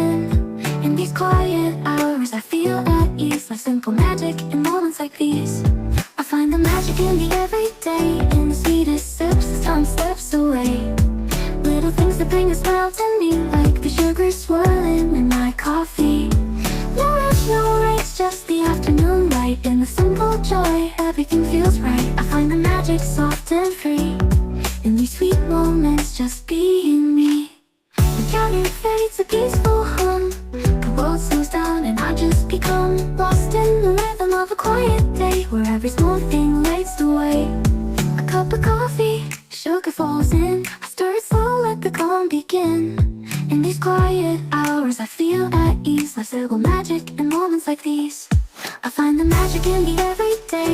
begin. In these quiet hours I feel at ease, like simple magic in moments like these. I find the magic in the everyday, in the sweetest sips as time slips away. Little things that bring a smile to me, like the sugar swirling in my coffee. No rush, no race, just the afternoon light. In the simple joy, everything feels right. I find the magic soft and free, in these sweet moments, just being me. The counter fades a peaceful hum, the world slows down and I just become lost in the rhythm of a quiet day, where every small thing lights the way. A cup of coffee, sugar falls in, I stir it slow, let the calm begin. In these quiet hours I feel at ease, like simple magic in moments like these. I find the magic in the everyday,